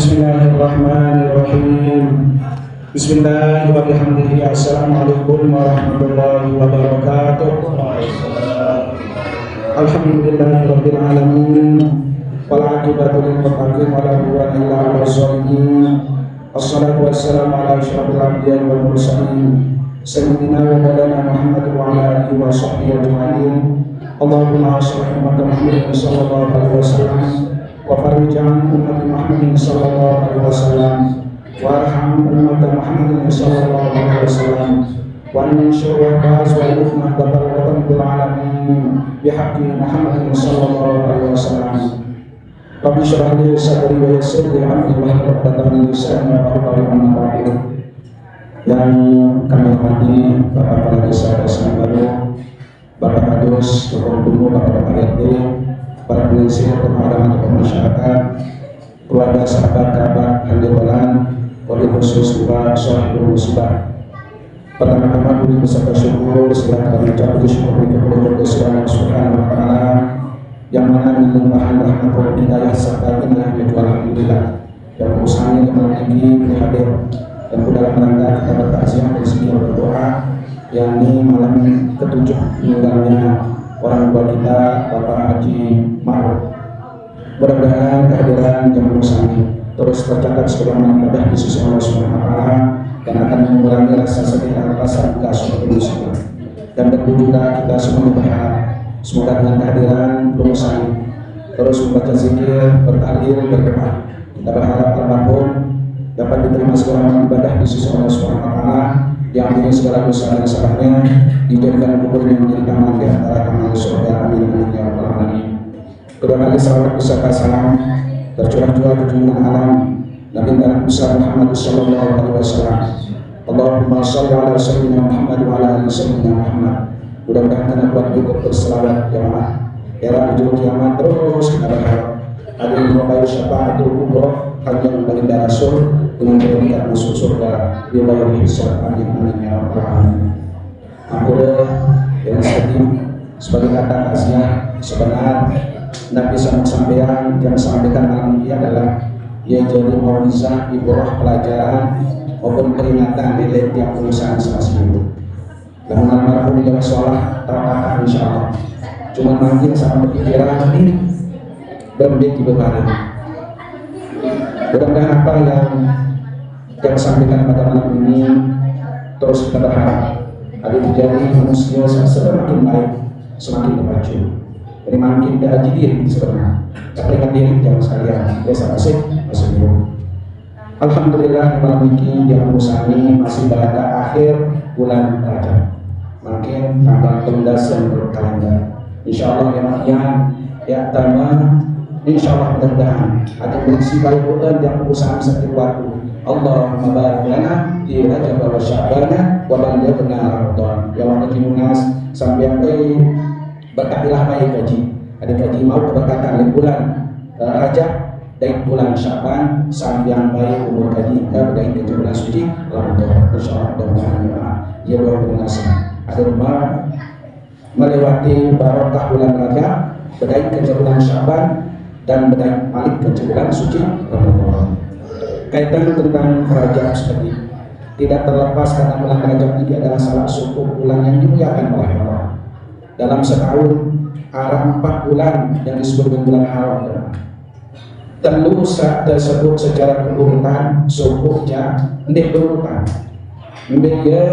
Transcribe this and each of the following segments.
Bismillahirrahmanirrahim. Bismillahirrahmanirrahim. Assalamualaikum warahmatullahi wabarakatuh. Alhamdulillahirabbil alamin. Wal aqibatu lil muttaqin wa la udwana illa 'alal zalimin. Assalatu wassalamu ala asyrafil anbiya'i wal mursalin. Sayyidina wa maulana Muhammad wa ala alihi wa sahbihi ajma'in. Allahumma shalli ala Muhammad sallallahu alaihi wasallam. Wa farij an ummati Muhammadin sallallahu alaihi wasallam wa arham ummati Muhammadin sallallahu alaihi wasallam wa anshur wa qaz wa ummah wa bil alamin bihaqqi Muhammadin sallallahu alaihi wasallam. Rabbi shrah li sadri wa yassir li amri wahlul 'uqdatam min lisani yafqahu qawli. Yang kami hormati Bapak-bapak desa baru, Bapak Kadus, Bapak Gubernur, Bapak RT, para peneliti, pengalaman tokoh masyarakat, keluarga sahabat kerabat handaian, wali khusus Bapak Sohibul Musibah. Pertama-tama budi beserta syukur segala kami ucapkan syukur kepada Allah Subhanahu wa Ta'ala yang mana melimpahkan rahmat hidayah serta inayah itu alhamdulillah. Dan usahanya yang malam ini hadir dan dalam rangka kita bertakziah dari sini berdoa yang ini malam ketujuh meninggalnya orang tua kita Bapak Haji Ma'ruf. Mudah-mudahan kehadiran yang bersama terus tercatat sebagai ibadah di sisi Allah Subhanahu wa Ta'ala dan akan mengurangi rasa sedih dan rasa duka seperti musibah. Dan tentu juga kita semua berharap semoga dengan kehadiran bersama terus membaca zikir, bertahlil, berdoa. Kita berharap apapun dapat diterima segala ibadah di sisi Allah Subhanahu wa Ta'ala yang ini segala dosa dan salahnya dijadikan kuburnya menjadi taman di antara taman surga. Amin ya rabbal alamin. Kedua kali salawat beserta salam tercurah juga ke junjungan alam Nabi Muhammad Muhammad sallallahu alaihi wasallam. Allahumma shalli ala sayyidina Muhammad wa ala ali sayyidina Muhammad. Mudah-mudahan kita buat ikut berselawat jamaah era ujung kiamat terus kita berharap ada yang membawa syafaatul kubra panjang baginda Rasul dengan predikat masuk surga di bawah hisab. Amin ya rabbal alamin. Ampun yang sedih sebagai kata khasnya sebenar Nabi sampaikan yang sampaikan malam ini adalah ia jadi mauizah, ibrah, pelajaran maupun peringatan di tiap urusan selesai itu. Dan almarhum yang sholat terakah insyaallah. Cuma makin sama pikiran ini berhenti di bebaran. Mudah-mudahan apa yang disampaikan pada malam ini terus kita berharap agar menjadi manusia semakin baik, semakin terpacu. Jadi makin diaji diri sebenarnya. Tapi diri jangan sekalian biasa asik dulu. Alhamdulillah malam ini di Musani masih berada akhir bulan Rajab. Makin tanggal 11 yang berkalender. Insyaallah ya tamam. Insyaallah mudah-mudahan ada fungsi baik yang berusaha setiap waktu. Allahumma barik lana fi Rajab wa Sya'ban wa ballighna Ramadan. Ya waktu munas sampai berkatilah baik gaji. Ada gaji mau keberkatan di bulan Rajab dari bulan Sya'ban sampai yang baik umur gaji kita dari ke bulan suci Ramadan. Insyaallah mudah-mudahan ya munas ada rumah melewati barokah bulan Rajab berdaya ke bulan Sya'ban dan berdaya balik ke bulan suci Ramadan. Kaitan tentang Rajab seperti tidak terlepas karena bulan Rajab ini adalah salah satu bulan yang dimuliakan oleh Allah. Dalam setahun ada 4 bulan yang disebut dengan bulan haram. Tentu saat tersebut secara urutan suhunya tidak berurutan. Dia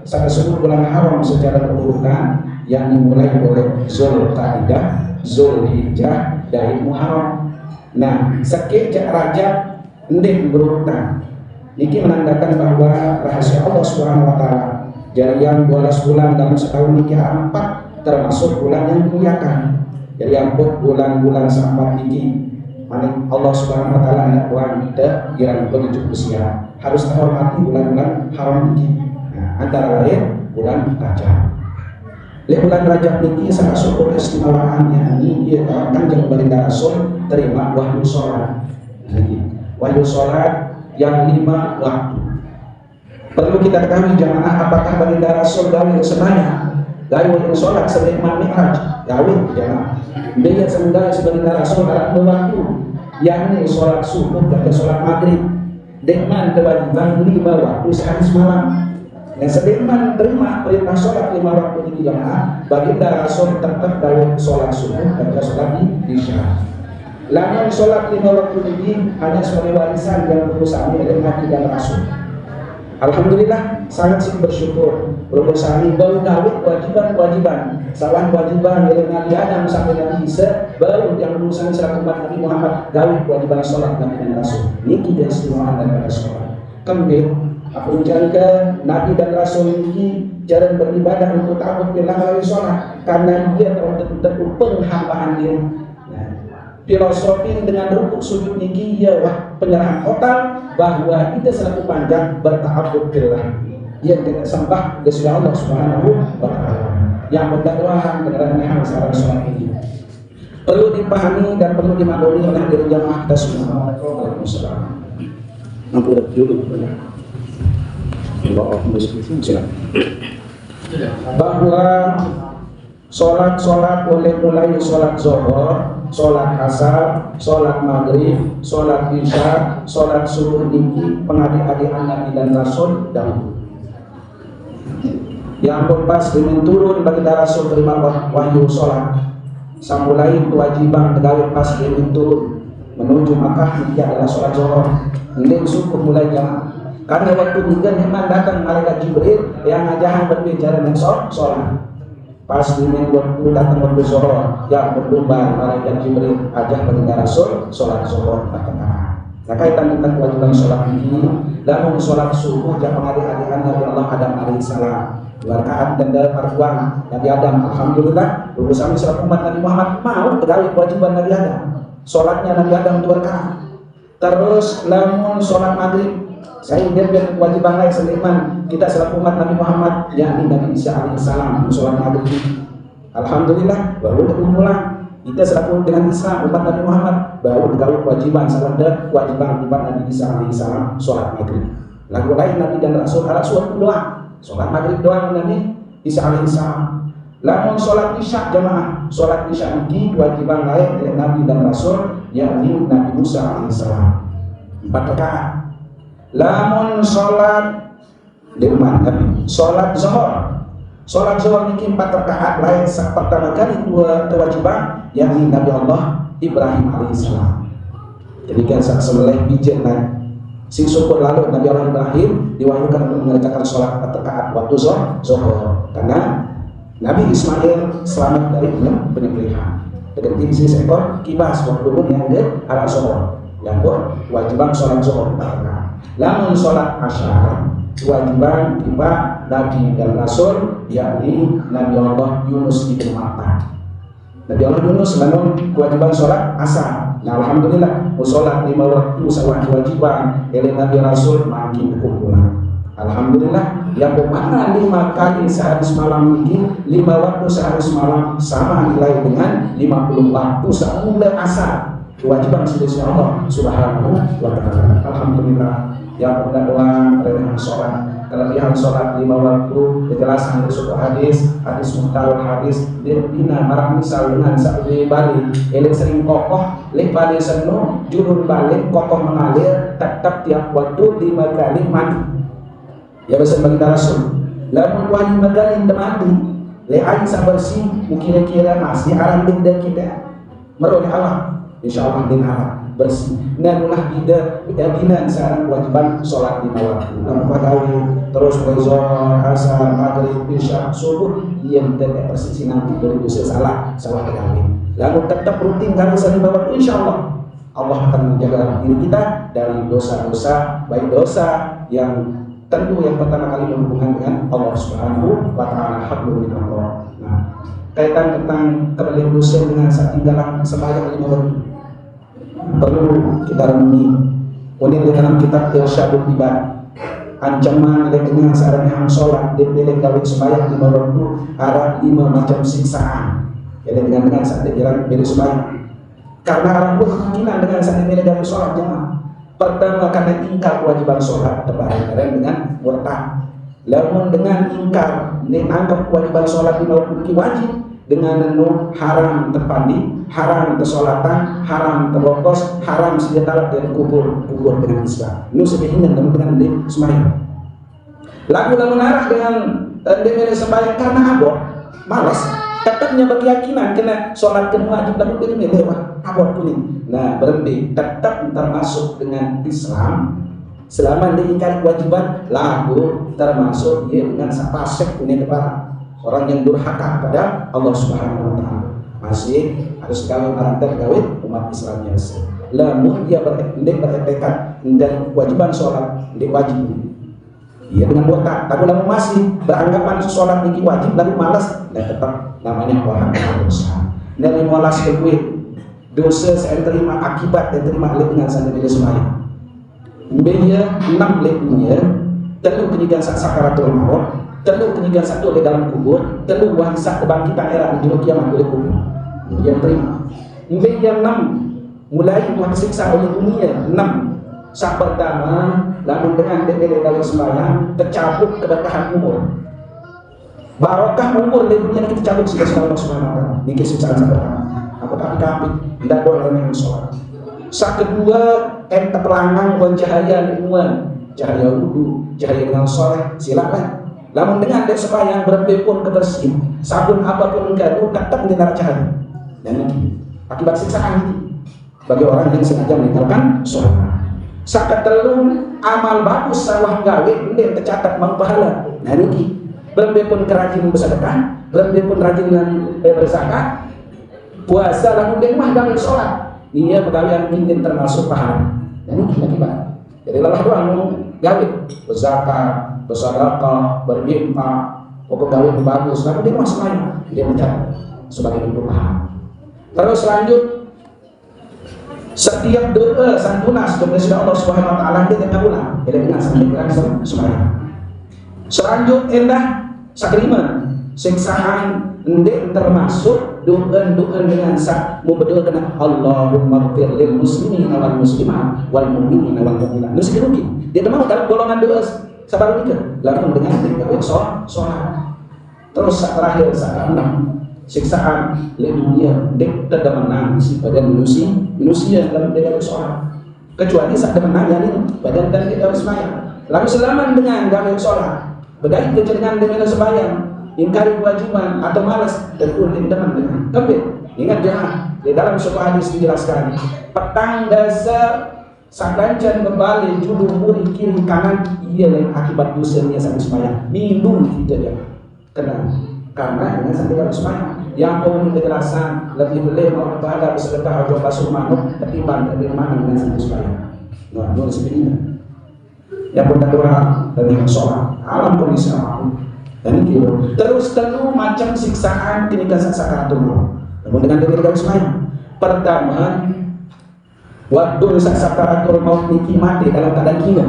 saat tersebut bulan haram secara urutan yang dimulai oleh Zulqa'dah, Zulhijjah, dari Muharram. Nah, sekejap Rajab ndek berurutan. Ini menandakan bahwa rahasia Allah Subhanahu wa Ta'ala jarian 12 bulan dalam setahun ini 4 termasuk bulan yang dimuliakan. Jadi 4 bulan-bulan sampai ini Allah Subhanahu wa Ta'ala hendak wanita yang begitu besar harus terhormati bulan-bulan haram ini. Nah, antara lain bulan Rajab. Di bulan Rajab ini salah satu keistimewaannya ini dia Kanjeng Baginda Rasul terima wahyu sholat. Wahyu sholat yang 5 waktu. Perlu kita ketahui jamaah apakah Baginda Rasul gawe sebanyak gawe wahyu sholat sebagai Mi'raj gawe jamaah. Dia sebenarnya Baginda Rasul dalam 2 waktu yakni sholat subuh dan sholat maghrib dengan kewajiban 5 waktu sehari semalam. Yang sedemikian terima perintah sholat 5 waktu di jamaah, baginda Rasul tetap dalam sholat subuh dan sholat isya. Lamun sholat 5 waktu ini hanya sebagai warisan yang berusaha oleh Nabi dan Rasul. Alhamdulillah sangat sih bersyukur berusaha baru gawe kewajiban salah kewajiban dari Nabi Adam sampai Nabi Isa baru yang berusaha selaku umat Nabi Muhammad gawe kewajiban sholat Nabi dan Rasul. Ini tidak istimewa daripada sholat. Kemudian aku menjalankan Nabi dan Rasul ini cara beribadah untuk takut bila melalui sholat karena dia betul-betul penghambaan diri. Filosofi dengan rukuk sujud niki ya wah penyerahan total bahwa kita selaku panjang berta'abbud billah. Ia tidak sembah kepada Allah Subhanahu wa taala. Yang berdoa dengan hal salah sholat ini perlu dipahami dan perlu dimaklumi oleh diri jamaah kita semua. Waalaikumsalam. Ampun dulu. Bahwa sholat boleh mulai sholat zuhur, sholat asar, sholat maghrib, sholat isya, sholat subuh tinggi pengadik-adikan Nabi dan Rasul dahulu. Yang pun pas dengan turun bagi Rasul terima wahyu sholat. Samulai kewajiban tegawin pas dengan turun menuju Makkah ini adalah sholat zuhur. Ini subuh mulai jamaah. Karena waktu juga memang datang malaikat Jibril yang ngajahan berbicara dengan sholat. Pas dimin waktu datang waktu zuhur yang berlomba malaikat Jibril ajak baginda Rasul sholat zuhur berjamaah. Nah kaitan tentang kewajiban sholat ini dan sholat subuh yang mengadik-adikan Nabi Allah Adam alaihissalam 2 rakaat dan dalam arwah Nabi Adam. Alhamdulillah berusaha selaku umat Nabi Muhammad mau tegawin kewajiban Nabi Adam. Sholatnya Nabi Adam 2 rakaat. Terus lamun sholat maghrib saya ingin kewajiban lain seliman kita selaku umat Nabi Muhammad yakni Nabi Isa alaihissalam sholat maghrib. Alhamdulillah baru bermula kita selaku dengan Islam umat Nabi Muhammad baru bergaul kewajiban salat kewajiban umat Nabi Isa alaihissalam sholat maghrib. Lagu lain Nabi dan Rasul ada suatu doa sholat maghrib doa Nabi Isa alaihissalam. Lamun sholat isya jamaah sholat isya ini kewajiban lain dari Nabi dan Rasul yakni Nabi Musa alaihissalam 4 rakaat. Lamun sholat dengan Nabi sholat zuhur ini 4 rakaat lain pertama kali 2 kewajiban yakni Nabi Allah Ibrahim alaihissalam. Jadi kan sembelih bijen lain sing syukur lalu Nabi Allah Ibrahim diwahyukan untuk mengerjakan sholat 4 rakaat waktu zuhur karena Nabi Ismail selamat dari penyembelihan dengan tinggi seekor kibas waktu yang ke arah zuhur yang kewajiban sholat zuhur 4 rakaat. Lamun sholat asyar kewajiban tiba Nabi dan Rasul yakni Nabi Allah Yunus ibn Matta. Nabi Allah Yunus lamun kewajiban sholat asar. Nah alhamdulillah sholat 5 waktu sawah kewajiban oleh Nabi Rasul makin kumpulan. Alhamdulillah yang bermakna 5 kali sehari semalam ini 5 waktu sehari semalam sama nilai dengan 50 waktu semula asar kewajiban sisi Allah Subhanahu wa taala. Alhamdulillah yang doa kelebihan sholat kelebihan sholat 5 waktu kejelasan dari suku hadis muhtal hadis dina marah misal dengan sa'i balik elek sering kokoh lek balik seno jurun balik kokoh mengalir tetap tiap waktu 5 kali mandi ya bersama kita Rasul lamun wahyu 5 kali mandi le aing sabersih kira-kira masih alam benda kita meroleh Allah insyaallah din Allah bersih dan ulah bidan sekarang kewajiban sholat 5 waktu namun pagawi terus zuhur asar maghrib isya subuh yang tidak persisi nanti dari dosa salah pagawi lalu tetap rutin kalau sehari 5 waktu insyaallah Allah akan menjaga diri kita dari dosa-dosa baik dosa yang tentu yang pertama kali berhubungan dengan Allah Subhanahu wa taala hablum minallah. Nah kaitan tentang kembali dosa dengan saat tinggalan sembahyang 5 waktu perlu kita renungi. Kemudian di dalam kitab Irsyadul Ibad ancaman dengan seorang yang sholat dipilih kawin sembahyang 5 waktu ada 5 macam siksaan. Jadi dengan saat dia pilih sembahyang karena orang pun kemungkinan dengan saat dia pilih sholat jamaah. Pertama karena ingkar kewajiban sholat terbareng dengan murtad. Lamun dengan ingkar menganggap kewajiban sholat 5 waktu wajib dengan anu haram terpandi, haram tersolatan, haram terbokos, haram sedia talak dan kubur dengan Islam. Nu sebenarnya dengan di sembahyang. Lagu-lagu narah dengan demele sembahyang karena abot, malas. Tetapnya berkeyakinan kena sholat kena wajib lalu dia lewat abot kuning. Nah berhenti tetap termasuk dengan Islam. Selama dia ingkar kewajiban lagu termasuk dia dengan sapasek kuning kepada orang yang durhaka kepada Allah Subhanahu wa taala. Masih harus kawin antar kawin umat Islam biasa. Lamun dia bertekad dan kewajiban sholat dia wajib. Iya dengan botak, tapi lamun masih beranggapan sholat ini wajib lalu malas, dan tetap namanya orang dosa. Dan malas kedua dosa saya terima akibat dan terima dengan sandi bila semaya. Dia 6 lebihnya, telu kenigan sakaratul maut, telu kenigan satu di dalam kubur, telu wahisa kebangkitan era di kiamat oleh kubur. Dia terima. Dia 6 mulai disiksa oleh dunia 6. Sak pertama, namun dengan demi dalam sembahyang tercabut keberkahan umur. Barokah umur di dunia kita cabut sudah Allah Subhanahu wa taala. Niki siksaan sak pertama. Aku tak kami tidak doa yang sholat. Sak kedua, enta pelangang wan cahaya lingkungan, cahaya wudu, cahaya dengan soleh, silakan. Namun dengan dek sembahyang berpepun kebersihan, sabun apapun engkau tetap mendengar cahaya. Dan ini akibat siksaan ini bagi orang yang sengaja meninggalkan sholat. Sakat telung amal bagus sawah gawe ini tercatat mau pahala. Nah ini berpepun kerajin bersedekah, berpepun rajin berzakat, puasa lalu dia mah gawe sholat. Iya pegawaian mungkin termasuk pahala. Dan ini akibat. Jadi lelah doang gawe berzakat, bersedekah, berinfak, pokok gawe bagus. Lalu dia masuk lain, dia mencatat sebagai bentuk pahala. Terus lanjut. Setiap doa santunas kepada Allah Subhanahu wa taala kita kabulkan. Jadi dengan sampai sembahyang. Selanjut endah sakrima siksaan endek termasuk doa-doa dengan sak mau berdoa kena Allahumma ighfir lil muslimin wal muslimat wal mu'minin wal mu'minat. Nu segitu dia mau dalam golongan doa sabar kita lalu dengan kita sholat. Terus terakhir sak enam siksaan di dunia dek tidak menangis badan manusia dalam dia sholat kecuali saat menang ini badan dan kita harus sembahyang. Lalu selama dengan gawe sholat berdaya kecenderungan dengan sembahyang ingkari kewajiban atau malas tentu dengan tapi ingat jangan di dalam sebuah hadis dijelaskan petang dasar sakancan kembali judul muri kiri kanan ia lain akibat dosanya sampai sembahyang minum kita dia kena karena dengan sampai harus sembahyang yang kau ini kejelasan lebih boleh mau berpahala bersedekah atau basuh manuk ketimbang dari mana dengan sampai sembahyang. Nah, itu sebenarnya yang pun doa dan yang sholat alam kondisi apapun dan itu terus telu macam siksaan ketika sakaratul maut. Namun dengan diri sembahyang pertama waktu sakaratul maut niki mati dalam keadaan gila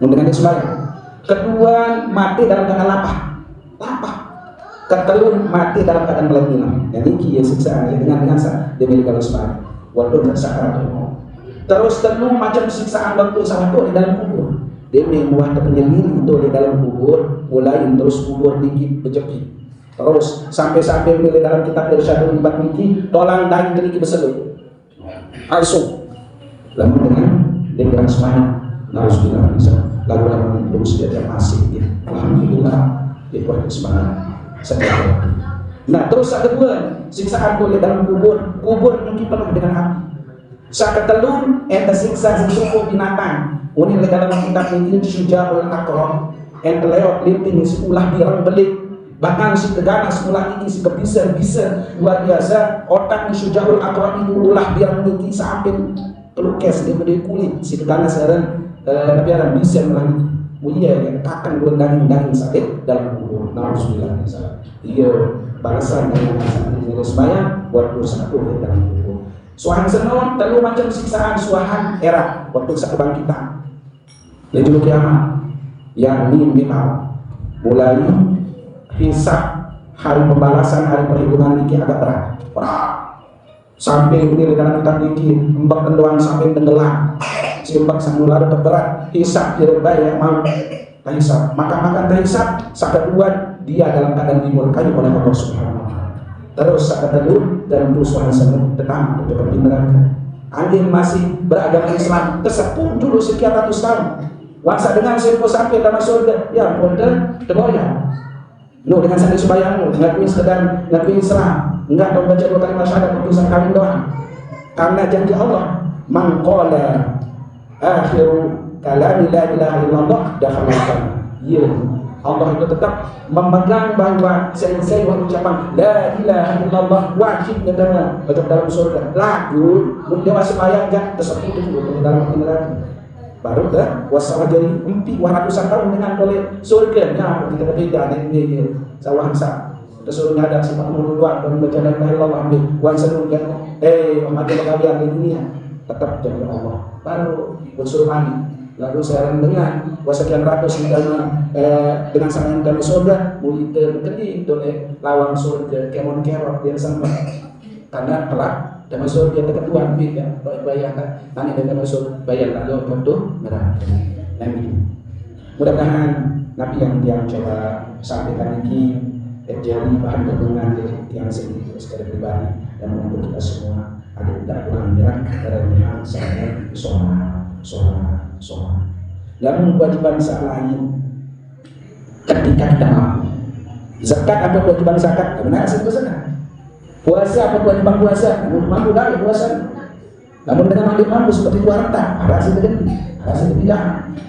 dengan sembahyang. Kedua mati dalam keadaan lapar. Ketelun mati dalam keadaan melengkina. Jadi kia siksaan dengan demi kalau sembahyang waktu sakaratul maut. Terus telung macam siksaan waktu satu di dalam kubur. Demi muat penyelidik itu di dalam kubur, mulai terus kubur dikit berjepit. Terus sampai-sampai di dalam kitab Irsyadul Ibad niki tolang dan dikit berselut. Langsung. Lalu dengan sembahyang harus kita bisa lagu-lagu belum sedia masih ya. Alhamdulillah dikuat semangat. Nah terus yang kedua siksaan boleh dalam kubur mungkin penuh dengan api. Saat ketelur enta siksa sesuatu binatang ini dalam kitab ini Syujaul Aqrab enta lewat linting sepulah birang belik bahkan si tegana sepulah ini si kebisa luar biasa otak ni Syujaul Aqrab itu ulah birang ini sampai pelukes dia beri kulit si tegana sekarang biaran bisa melangi mulia yang akan daging sakit dalam kubur. Alhamdulillah dia balasan dengan asal sembahyang buat dosa kubur dalam kubur. Suahan senon telu macam siksaan suahan era waktu kebangkitan lejul kiamat yang minimal mulai hisab hari pembalasan hari perhitungan niki agak berat sampai ini dalam kitab niki embak kendoan sampai tenggelam simbak samula berat hisab direba yang mau hisab maka terhisab saat kedua dia dalam keadaan dimurkai oleh Allah Subhanahu wa taala terus saat teduh dan berusaha sangat tetap untuk neraka. Angin masih beragama Islam tersepung dulu sekian ratus tahun. Wangsa dengan sirko sampai dalam surga, ya pondel tergoyang. Lu dengan sandi sembahyangmu, ngakuin sekedar ngakuin Islam, enggak dong baca 2 kalimat syahadat putusan kawin doang. Karena janji Allah, man qala akhiru kalami la ilaha illallah dakhala jannah. Ya, Allah itu tetap memegang bahwa selesai ucapan la ilaha illallah wajib dalam surga. Lagu mun dewa sembahyang kan tersebut itu dalam neraka. Baru dah wasawah jadi empi ratusan tahun dengan oleh surga. Nah, kita berbeda ini sawangsa. Disuruh ada sifat muluan dan baca la ilaha illallah ambil wan senun kan mati kalian di dunia tetap jadi Allah. Baru unsur mani. Lalu saya dengan sekian ratus dengan sangat dalam surga mulai terkedi oleh lawang surga kemon kerok yang sama karena telah dan masuk dia ketuan ya bayangkan nanti dengan masuk bayar lalu untuk neraka. Mudah-mudahan Nabi yang coba sampaikan ini jadi bahan renungan yang sedikit secara pribadi dan untuk kita semua agar tidak kurang dari saya sholat. Dan kewajiban lain ketika kita mampu. Zakat apa kewajiban zakat? Benar sih zakat. Puasa apa kewajiban puasa? Mampu kali puasa. Namun dengan mampu seperti harta, ada hasil tidak.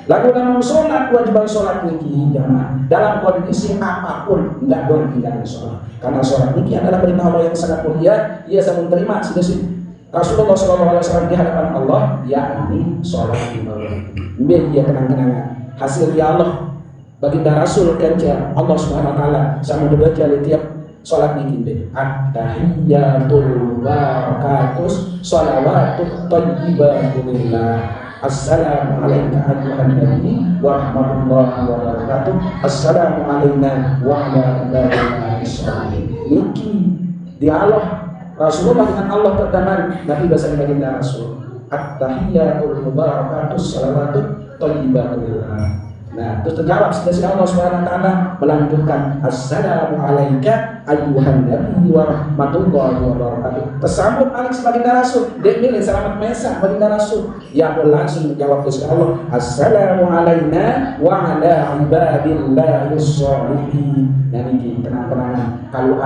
Lalu dalam sholat kewajiban sholat ini jamaah dalam kondisi apapun tidak boleh tinggalkan sholat. Karena sholat ini adalah perintah Allah yang sangat mulia. Ia sangat menerima sih. Rasulullah SAW di hadapan Allah, yakni sholat di bawah. Biar dia kenang-kenangan. Hasil ya Allah, baginda Rasul kerja Allah Subhanahu Wa Taala sama berbaca di tiap sholat ini. At-tahiyyatul barakatus sholawatut thayyibatulillah. Assalamu alayka ayyuhan nabi wa rahmatullahi wa barakatuh. Assalamu alayna wa ala ibadillahi sholihin. Niki dialog Rasulullah dengan Allah pertama Nabi bahasa baginda Rasul. At-tahiyyatul mubarakatus shalawatut thayyibatulillah. Nah, terus terjawab setelah Allah Subhanahu wa taala melanjutkan assalamu alayka ayyuhan nabi wa rahmatullahi wa barakatuh. Tersambung alik baginda Rasul. Dia milih selamat mesa baginda Rasul. Ya Allah langsung menjawab kepada Allah assalamu alayna wa ala ibadillahi sholihin. Nah ini kenang-kenangan kalau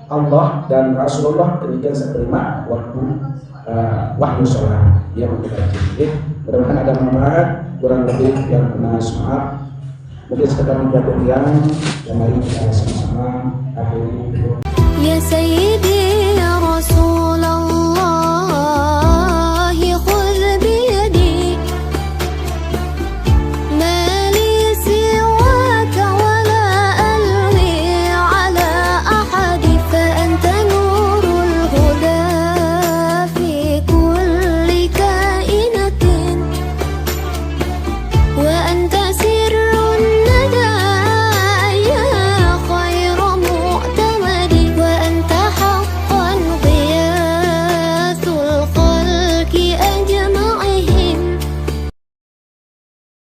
Allah dan Rasulullah demikian seterima waktu wahyu sholat yang kita mudah-mudahan ada manfaat kurang lebih yang benar maaf mungkin sekedar menjadi yang mari kita sama-sama akhiri. Ya Sayyidi